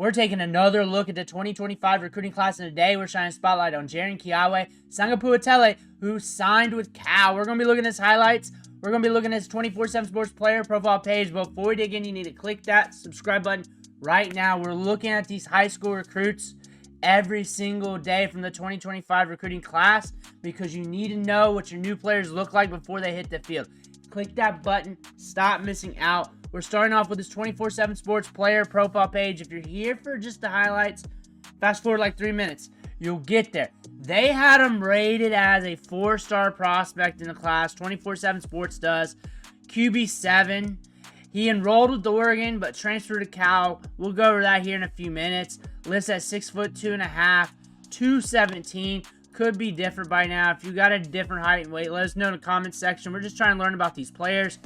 We're taking another look at the 2025 recruiting class, and today we're shining a spotlight on Jaron Keawe Sagapolutele, who signed with Cal. We're going to be looking at his highlights. We're going to be looking at his 24/7 Sports player profile page. But before we dig in, you need to click that subscribe button right now. We're looking at these high school recruits every single day from the 2025 recruiting class because you need to know what your new players look like before they hit the field. Click that button. Stop missing out. We're starting off with this 24/7 Sports player profile page. If you're here for just the highlights, fast forward like 3 minutes. You'll get there. They had him rated as a 4-star prospect in the class. 24/7 Sports does. QB7. He enrolled with Oregon, but transferred to Cal. We'll go over that here in a few minutes. Lists at 6'2.5", 217. Could be different by now. If you got a different height and weight, let us know in the comments section. We're just trying to learn about these players.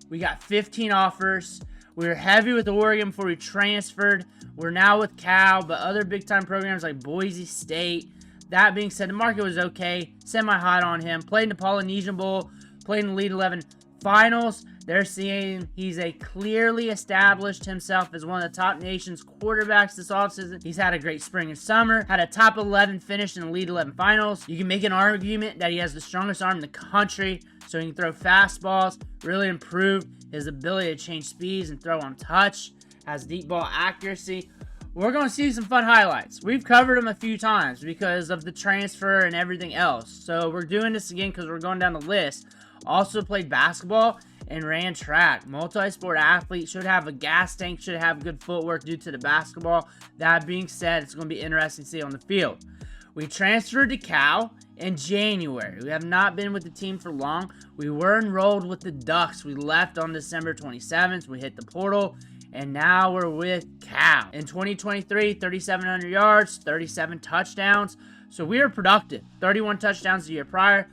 We got 15 offers. We were heavy with Oregon before we transferred. We're now with Cal, but other big-time programs like Boise State. That being said, the market was okay. Semi-hot on him. Played in the Polynesian Bowl. Played in the Elite 11 finals. They're seeing he's a clearly established himself as one of the top nation's quarterbacks this offseason. He's had a great spring and summer. Had a top 11 finish in the Elite 11 finals. You can make an argument that he has the strongest arm in the country, so he can throw fastballs. Really improved his ability to change speeds and throw on touch. Has deep ball accuracy. We're going to see some fun highlights. We've covered him a few times because of the transfer and everything else. So we're doing this again because we're going down the list. Also played basketball and ran track. Multi-sport athlete, should have a gas tank, should have good footwork due to the basketball. That being said, it's going to be interesting to see on the field. We transferred to Cal in January. We have not been with the team for long. We were enrolled with the Ducks. We left on December 27th. We hit the portal, and now we're with Cal. In 2023, 3,700 yards, 37 touchdowns. So we are productive. 31 touchdowns the year prior.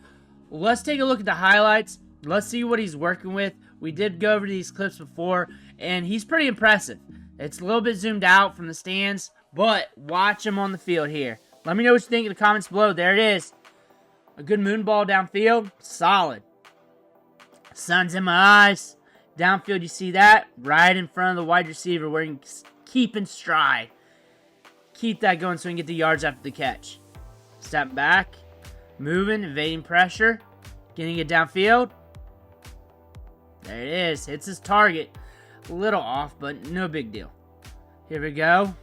Let's take a look at the highlights. Let's see what he's working with. We did go over these clips before, and he's pretty impressive. It's a little bit zoomed out from the stands, but watch him on the field here. Let me know what you think in the comments below. There it is. A good moon ball downfield. Solid. Sun's in my eyes. Downfield, you see that? Right in front of the wide receiver where you can keep in stride. Keep that going so we can get the yards after the catch. Step back. Moving, evading pressure. Getting it downfield. There it is. Hits his target. A little off, but no big deal. Here we go.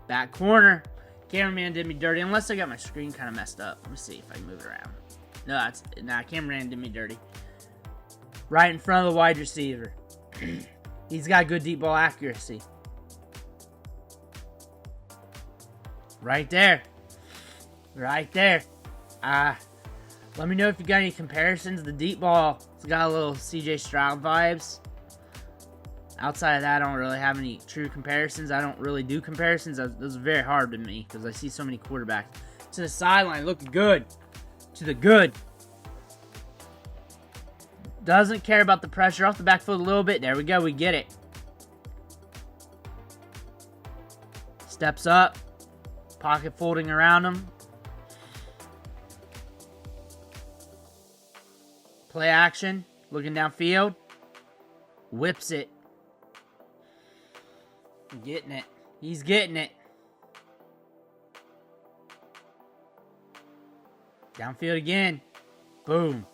Back corner. Cameraman did me dirty. Unless I got my screen kind of messed up. Let me see if I can move it around. No, cameraman did me dirty. Right in front of the wide receiver. He's got good deep ball accuracy. Right there. Right there. Let me know if you got any comparisons. The deep ball, it's got a little CJ Stroud vibes. Outside of that, I don't really have any true comparisons. I don't really do comparisons. Those are very hard to me because I see so many quarterbacks. To the sideline, looking good. To the good. Doesn't care about the pressure. Off the back foot a little bit. There we go. We get it. Steps up. Pocket folding around him. Play action. Looking downfield. Whips it. Getting it. He's getting it. Downfield again. Boom.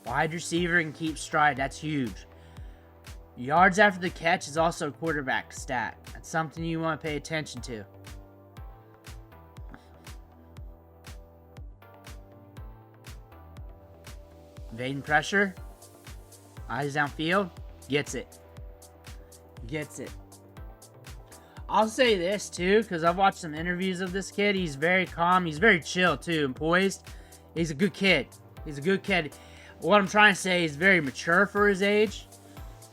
Wide receiver and keep stride. That's huge. Yards after the catch is also a quarterback stat. That's something you want to pay attention to. Evading pressure. Eyes downfield. Gets it. Gets it. I'll say this too, because I've watched some interviews of this kid. He's very calm. He's very chill too and poised. He's a good kid. He's a good kid. What I'm trying to say is very mature for his age,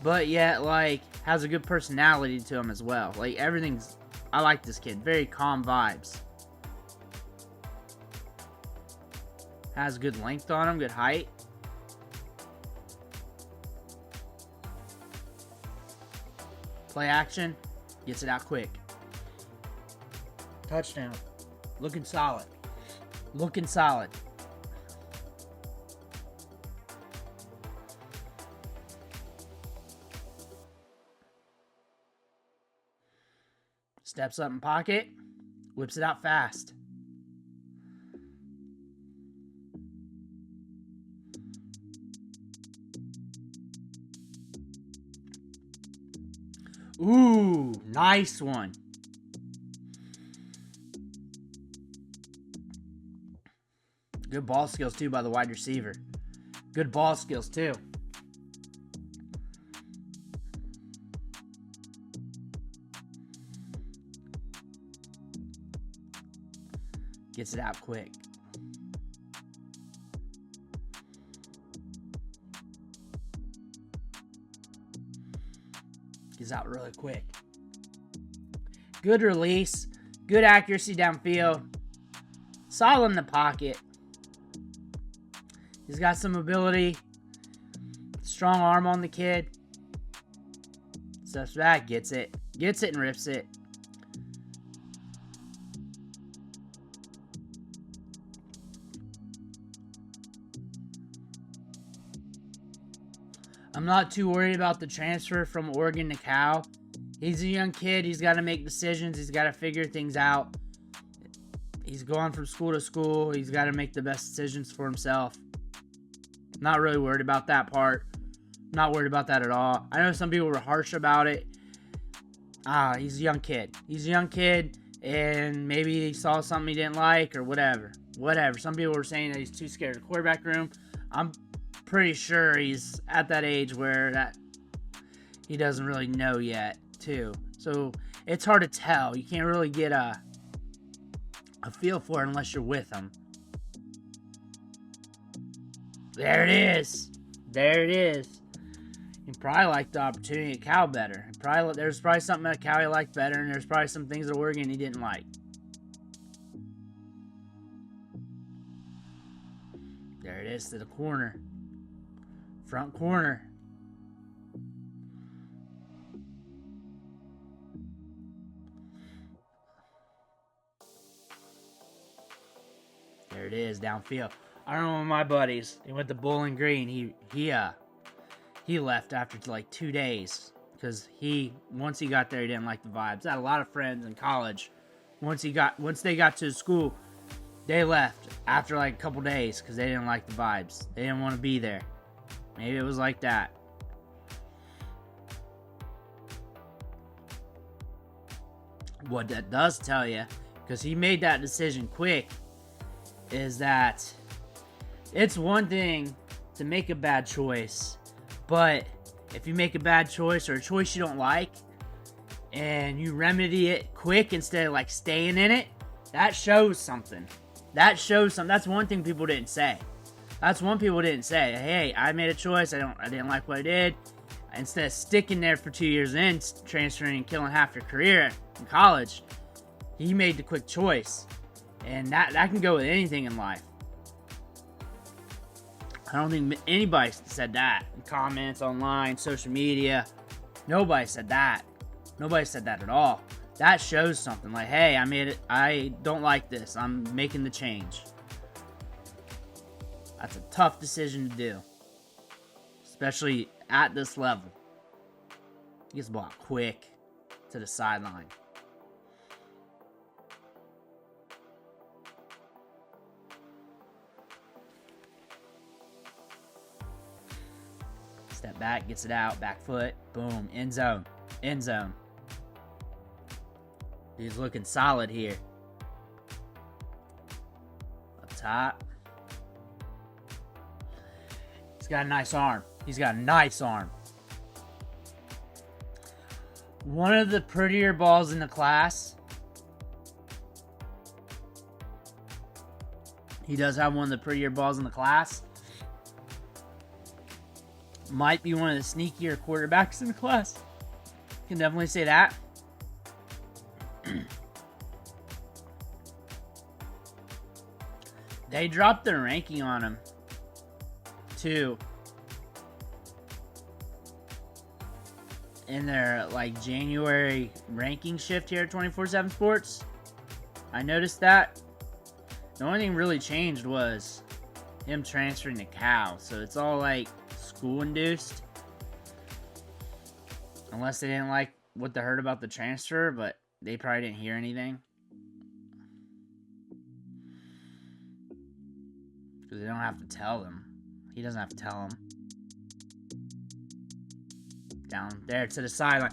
but yet like has a good personality to him as well. Like everything's, I like this kid. Very calm vibes. Has good length on him, good height. Play action. Gets it out quick. Touchdown. Looking solid. Looking solid. Steps up in pocket. Whips it out fast. Ooh, nice one. Good ball skills, too, by the wide receiver. Good ball skills, too. Gets it out quick. Gets out really quick. Good release. Good accuracy downfield. Solid in the pocket. He's got some ability. Strong arm on the kid. Steps back, gets it. Gets it and rips it. I'm not too worried about the transfer from Oregon to Cal. He's a young kid. He's got to make decisions. He's got to figure things out. He's going from school to school. He's got to make the best decisions for himself. Not really worried about that part. Not worried about that at all. I know some people were harsh about it. He's a young kid. He's a young kid, and maybe he saw something he didn't like or whatever. Whatever. Some people were saying that he's too scared of the quarterback room. I'm pretty sure he's at that age where that he doesn't really know yet, too. So it's hard to tell. You can't really get a feel for it unless you're with him. There it is. There it is. He probably liked the opportunity at Cal better. There's probably something at Cal he liked better, and there's probably some things at Oregon he didn't like. There it is to the corner. Front corner. There it is, downfield. I don't know, one of my buddies, he went to Bowling Green. He left after like 2 days because once he got there, he didn't like the vibes. I had a lot of friends in college. Once they got to school, they left after like a couple days because they didn't like the vibes. They didn't want to be there. Maybe it was like that. What that does tell you, because he made that decision quick, is that it's one thing to make a bad choice, but if you make a bad choice or a choice you don't like, and you remedy it quick instead of like staying in it, that shows something. That shows something. That's one thing people didn't say. That's one people didn't say. Hey, I made a choice. I didn't like what I did. Instead of sticking there for 2 years and then transferring and killing half your career in college, he made the quick choice. And that can go with anything in life. I don't think anybody said that in comments, online, social media. Nobody said that. Nobody said that at all. That shows something. Like, hey, I made it. I don't like this. I'm making the change. That's a tough decision to do, especially at this level. He gets the ball quick to the sideline. Step back, gets it out, back foot, boom, end zone, end zone. He's looking solid here. Up top. He's got a nice arm. He's got a nice arm. One of the prettier balls in the class. He does have one of the prettier balls in the class. Might be one of the sneakier quarterbacks in the class. Can definitely say that. They dropped their ranking on him, too, in their like January ranking shift here at 24/7 Sports. I noticed that. The only thing really changed was him transferring to Cal, so it's all like school induced, unless they didn't like what they heard about the transfer. But They probably didn't hear anything. Because they don't have to tell them. He doesn't have to tell them. Down there to the sideline.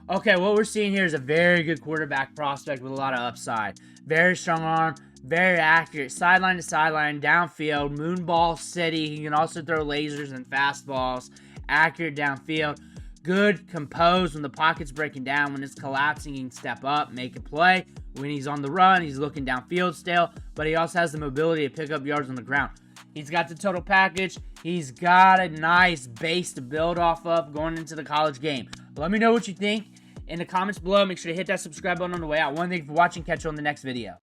Okay, what we're seeing here is a very good quarterback prospect with a lot of upside. Very strong arm, very accurate. Sideline to sideline, downfield, moonball city. He can also throw lasers and fastballs. Accurate downfield. Good, composed when the pocket's breaking down. When it's collapsing, he can step up, make a play. When he's on the run, he's looking downfield still. But he also has the mobility to pick up yards on the ground. He's got the total package. He's got a nice base to build off of going into the college game. Let me know what you think in the comments below. Make sure to hit that subscribe button on the way out. Thank you for watching. Catch you on the next video.